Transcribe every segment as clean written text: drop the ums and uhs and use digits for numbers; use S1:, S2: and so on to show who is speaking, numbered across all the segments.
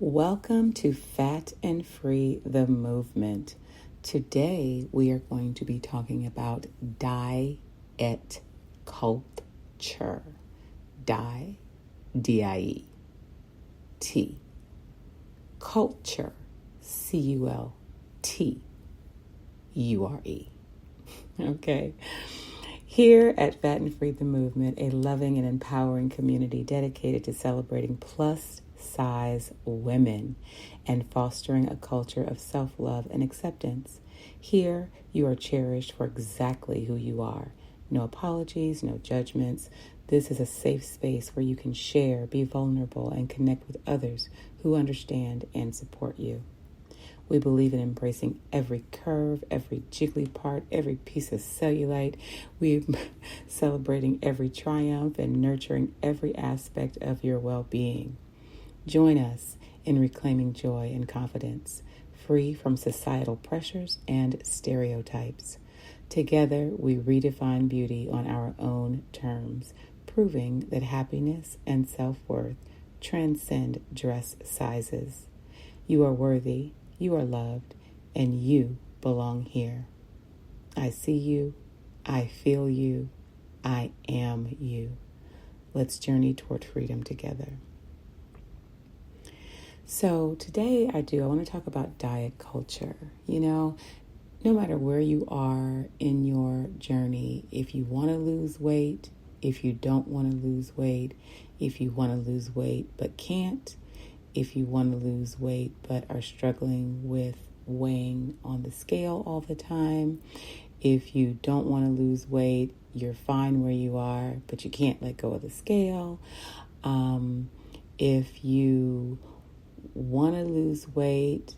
S1: Welcome to Fat and Free the Movement. Today we are going to be talking about diet culture. D-I-E. T. Culture, C-U-L-T-U-R-E. Okay. Here at Fat and Free the Movement, a loving and empowering community dedicated to celebrating plus-size women and fostering a culture of self-love and acceptance. Here, you are cherished for exactly who you are. No apologies, no judgments. This is a safe space where you can share, be vulnerable, and connect with others who understand and support you. We believe in embracing every curve, every jiggly part, every piece of cellulite. We're celebrating every triumph and nurturing every aspect of your well-being. Join us in reclaiming joy and confidence, free from societal pressures and stereotypes. Together, we redefine beauty on our own terms, proving that happiness and self-worth transcend dress sizes. You are worthy. You are loved, and you belong here. I see you, I feel you, I am you. Let's journey toward freedom together. So today I want to talk about diet culture. No matter where you are in your journey, if you want to lose weight, if you don't want to lose weight, if you want to lose weight but can't, if you want to lose weight but are struggling with weighing on the scale all the time, if you don't want to lose weight, you're fine where you are, but you can't let go of the scale. If you want to lose weight,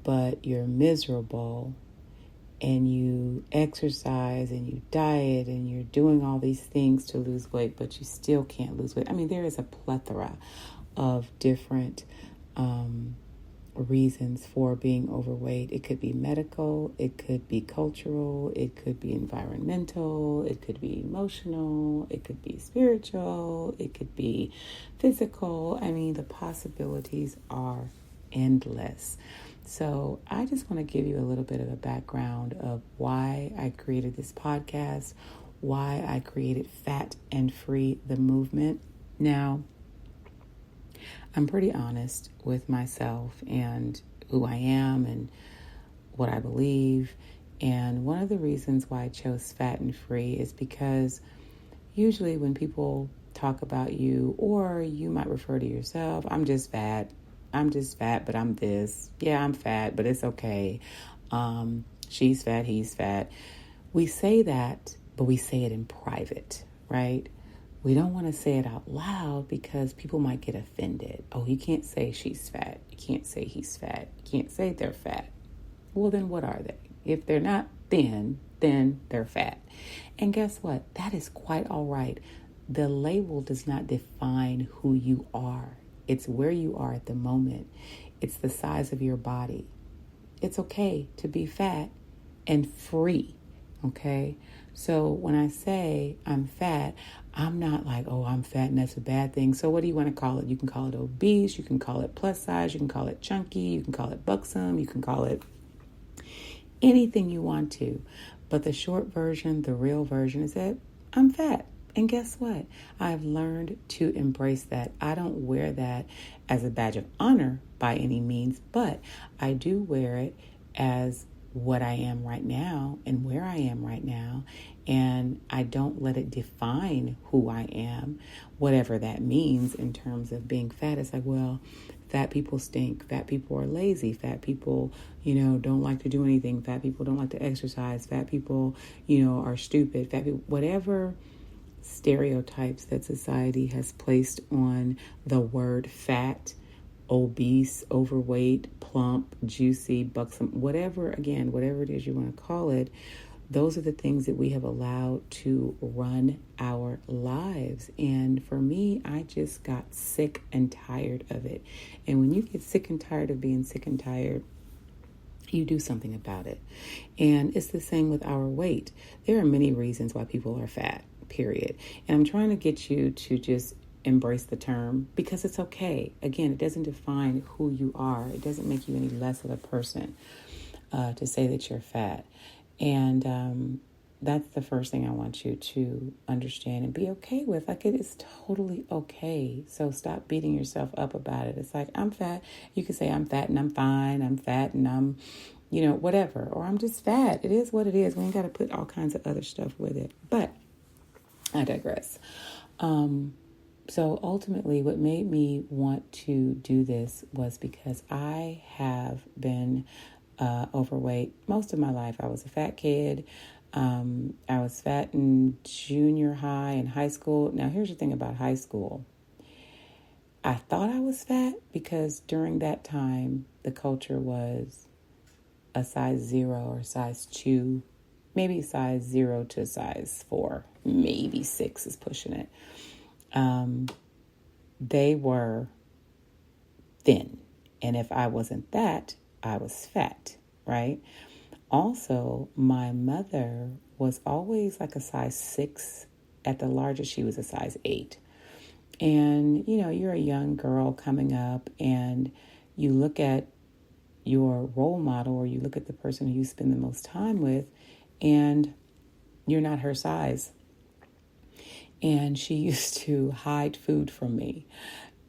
S1: but you're miserable, and you exercise and you diet and you're doing all these things to lose weight, but you still can't lose weight. I mean, there is a plethora of different reasons for being overweight. It could be medical, it could be cultural, it could be environmental, it could be emotional, it could be spiritual, it could be physical. I mean, the possibilities are endless. So I just want to give you a little bit of a background of why I created this podcast, why I created Fat and Free the Movement. Now, I'm pretty honest with myself and who I am and what I believe. And one of the reasons why I chose Fat and Free is because usually when people talk about you, or you might refer to yourself, I'm just fat, but I'm this. Yeah, I'm fat, but it's okay. She's fat, he's fat. We say that, but we say it in private, right? We don't want to say it out loud because people might get offended. Oh, you can't say she's fat. You can't say he's fat. You can't say they're fat. Well, then what are they? If they're not thin, then they're fat. And guess what? That is quite all right. The label does not define who you are. It's where you are at the moment. It's the size of your body. It's okay to be fat and free, okay? So when I say I'm fat, I'm not like, oh, I'm fat and that's a bad thing. So what do you want to call it? You can call it obese. You can call it plus size. You can call it chunky. You can call it buxom. You can call it anything you want to. But the short version, the real version is that I'm fat. And guess what? I've learned to embrace that. I don't wear that as a badge of honor by any means, but I do wear it as what I am right now and where I am right now. And I don't let it define who I am, whatever that means in terms of being fat. It's like, well, fat people stink. Fat people are lazy. Fat people, don't like to do anything. Fat people don't like to exercise. Fat people, are stupid. Fat people, whatever stereotypes that society has placed on the word fat, obese, overweight, plump, juicy, buxom, whatever it is you want to call it, those are the things that we have allowed to run our lives. And for me, I just got sick and tired of it. And when you get sick and tired of being sick and tired, you do something about it. And it's the same with our weight. There are many reasons why people are fat, period. And I'm trying to get you to just embrace the term because it's okay. Again, it doesn't define who you are. It doesn't make you any less of a person to say that you're fat. And that's the first thing I want you to understand and be okay with. Like, it is totally okay. So stop beating yourself up about it. It's like, I'm fat. You can say I'm fat and I'm fine. I'm fat and I'm, whatever. Or I'm just fat. It is what it is. We ain't got to put all kinds of other stuff with it. But I digress. So ultimately, what made me want to do this was because I have been overweight most of my life. I was a fat kid. I was fat in junior high and high school. Now, here's the thing about high school. I thought I was fat because during that time, the culture was a size 0 or size 2, maybe size 0 to size 4, maybe 6 is pushing it. They were thin. And if I wasn't that, I was fat, right? Also, my mother was always like a size 6. At the largest, she was a size 8. And, you're a young girl coming up and you look at your role model or you look at the person who you spend the most time with and you're not her size. And she used to hide food from me.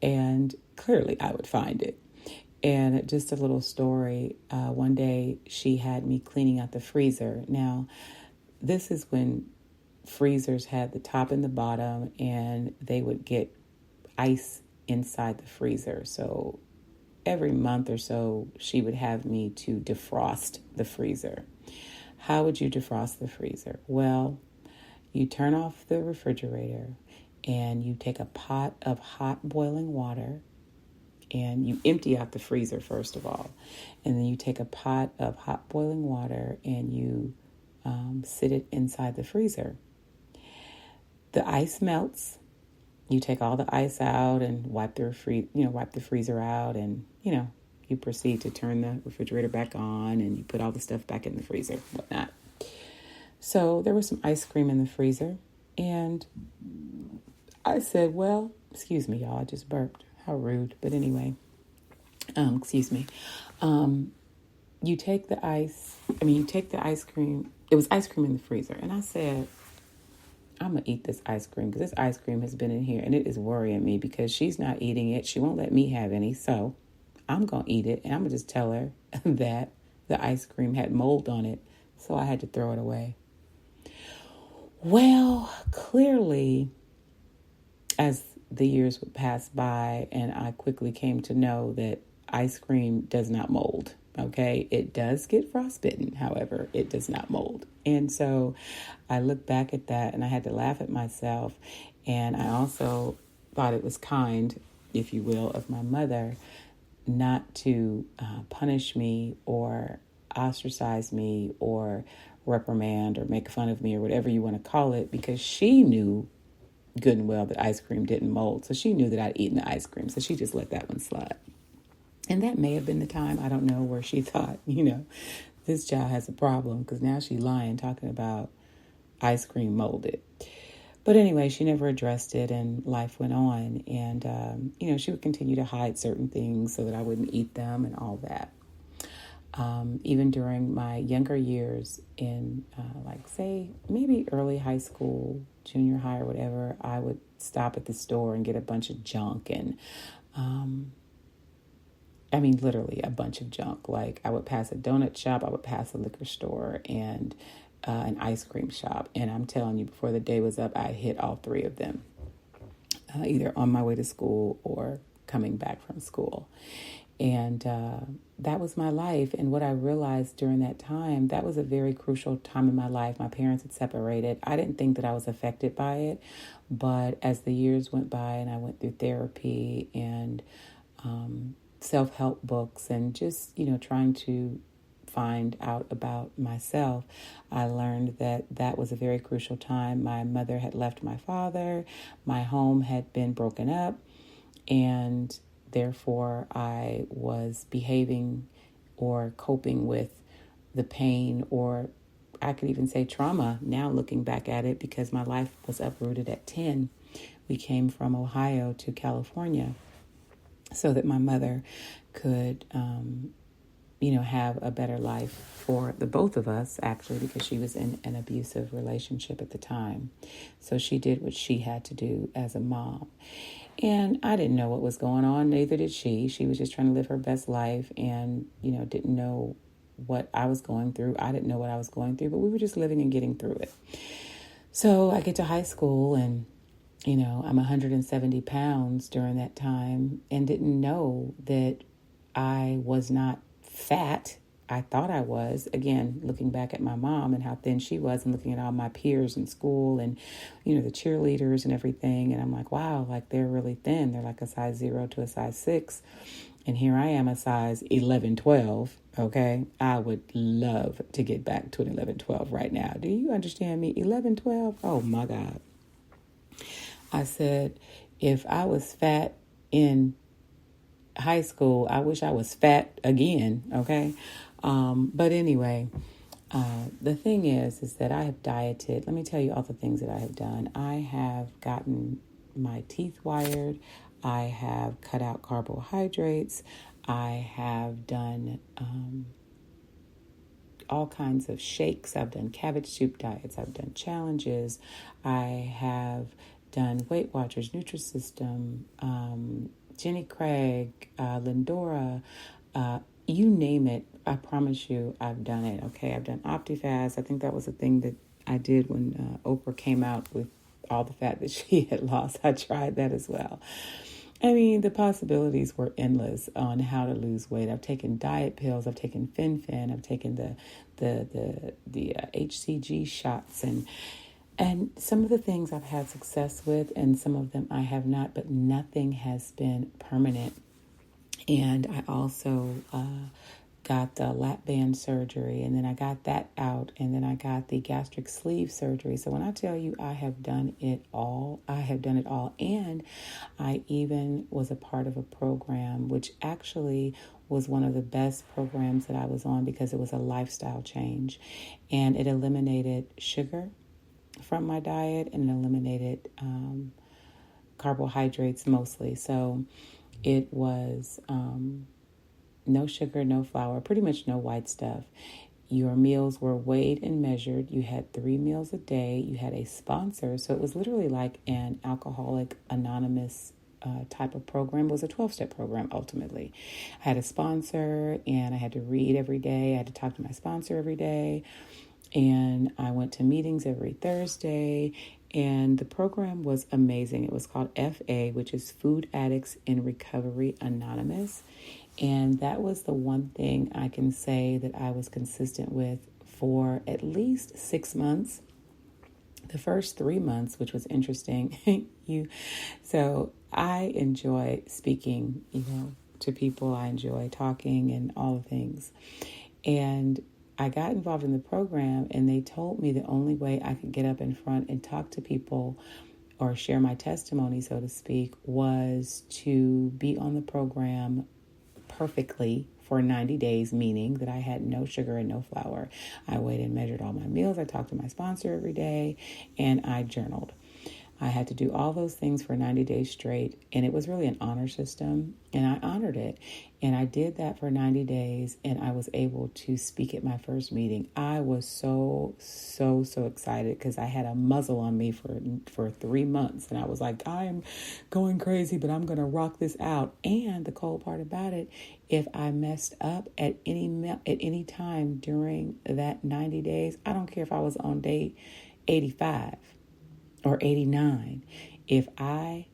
S1: And clearly I would find it. And just a little story. One day she had me cleaning out the freezer. Now, this is when freezers had the top and the bottom, and they would get ice inside the freezer. So every month or so, she would have me to defrost the freezer. How would you defrost the freezer? Well, you turn off the refrigerator and you take a pot of hot boiling water and you empty out the freezer first of all. And then you take a pot of hot boiling water and you sit it inside the freezer. The ice melts. You take all the ice out and wipe the freezer out, and you proceed to turn the refrigerator back on and you put all the stuff back in the freezer, whatnot. So there was some ice cream in the freezer, and I said, well, excuse me, y'all, I just burped. How rude. But anyway, excuse me. You take the ice cream. It was ice cream in the freezer. And I said, I'm going to eat this ice cream because this ice cream has been in here and it is worrying me because she's not eating it. She won't let me have any. So I'm going to eat it, and I'm going to just tell her that the ice cream had mold on it. So I had to throw it away. Well, clearly, as the years would pass by, and I quickly came to know that ice cream does not mold. Okay, it does get frostbitten. However, it does not mold. And so I look back at that and I had to laugh at myself. And I also thought it was kind, if you will, of my mother not to punish me or ostracize me or reprimand or make fun of me or whatever you want to call it, because she knew good and well that ice cream didn't mold. So she knew that I'd eaten the ice cream. So she just let that one slide. And that may have been the time, I don't know, where she thought, this child has a problem because now she's lying, talking about ice cream molded. But anyway, she never addressed it and life went on. And, she would continue to hide certain things so that I wouldn't eat them and all that. Even during my younger years in, say, maybe early high school, junior high or whatever, I would stop at the store and get a bunch of junk and, literally a bunch of junk. Like I would pass a donut shop, I would pass a liquor store and an ice cream shop. And I'm telling you, before the day was up, I hit all three of them, either on my way to school or coming back from school. And that was my life. And what I realized during that time, that was a very crucial time in my life. My parents had separated. I didn't think that I was affected by it. But as the years went by and I went through therapy and self-help books and just, trying to find out about myself, I learned that that was a very crucial time. My mother had left my father. My home had been broken up. And therefore, I was behaving or coping with the pain, or I could even say trauma now looking back at it, because my life was uprooted at 10 we came from Ohio to California so that my mother could, have a better life for the both of us, actually, because she was in an abusive relationship at the time. So she did what she had to do as a mom. And I didn't know what was going on, neither did she. She was just trying to live her best life and, didn't know what I was going through. I didn't know what I was going through, but we were just living and getting through it. So I get to high school and, I'm 170 pounds during that time and didn't know that I was not fat. I thought I was, again, looking back at my mom and how thin she was and looking at all my peers in school and, the cheerleaders and everything. And I'm like, wow, like they're really thin. They're like a size 0 to a size 6. And here I am a size 11, 12. Okay. I would love to get back to an 11, 12 right now. Do you understand me? 11, 12. Oh my God. I said, if I was fat in high school, I wish I was fat again. Okay. But anyway, the thing is that I have dieted. Let me tell you all the things that I have done. I have gotten my teeth wired. I have cut out carbohydrates. I have done all kinds of shakes. I've done cabbage soup diets. I've done challenges. I have done Weight Watchers, Nutrisystem, Jenny Craig, Lindora, you name it. I promise you, I've done it. Okay, I've done OptiFast. I think that was a thing that I did when Oprah came out with all the fat that she had lost. I tried that as well. I mean, the possibilities were endless on how to lose weight. I've taken diet pills. I've taken Fen-Phen. I've taken the HCG shots and some of the things I've had success with, and some of them I have not. But nothing has been permanent. And I also got the lap band surgery, and then I got that out, and then I got the gastric sleeve surgery. So when I tell you I have done it all, I have done it all. And I even was a part of a program, which actually was one of the best programs that I was on because it was a lifestyle change. And it eliminated sugar from my diet, and it eliminated carbohydrates mostly. So it was no sugar, no flour, pretty much no white stuff. Your meals were weighed and measured. You had 3 meals a day. You had a sponsor. So it was literally like an Alcoholic Anonymous type of program. It was a 12-step program, ultimately. I had a sponsor, and I had to read every day. I had to talk to my sponsor every day. And I went to meetings every Thursday. And the program was amazing. It was called FA, which is Food Addicts in Recovery Anonymous. And that was the one thing I can say that I was consistent with for at least 6 months. The first 3 months, which was interesting, so I enjoy speaking, to people. I enjoy talking and all the things. And I got involved in the program, and they told me the only way I could get up in front and talk to people or share my testimony, so to speak, was to be on the program perfectly for 90 days, meaning that I had no sugar and no flour. I weighed and measured all my meals. I talked to my sponsor every day, and I journaled. I had to do all those things for 90 days straight, and it was really an honor system, and I honored it. And I did that for 90 days, and I was able to speak at my first meeting. I was so excited because I had a muzzle on me for 3 months, and I was like, I'm going crazy, but I'm going to rock this out. And the cool part about it, if I messed up at any time during that 90 days, I don't care if I was on day 85 or 89, if I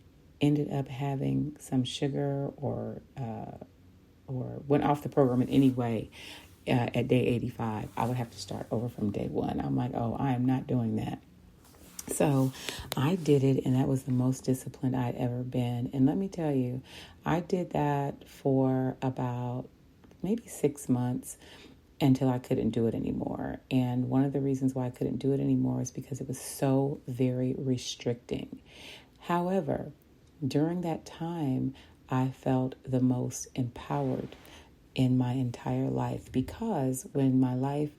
S1: ended up having some sugar or went off the program in any way at day 85, I would have to start over from day 1. I'm like, oh, I am not doing that. So I did it, and that was the most disciplined I'd ever been. And let me tell you, I did that for about maybe 6 months until I couldn't do it anymore. And one of the reasons why I couldn't do it anymore is because it was so very restricting. However, during that time, I felt the most empowered in my entire life, because when my life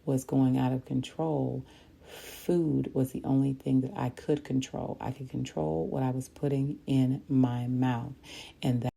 S1: was going out of control, food was the only thing that I could control. I could control what I was putting in my mouth. And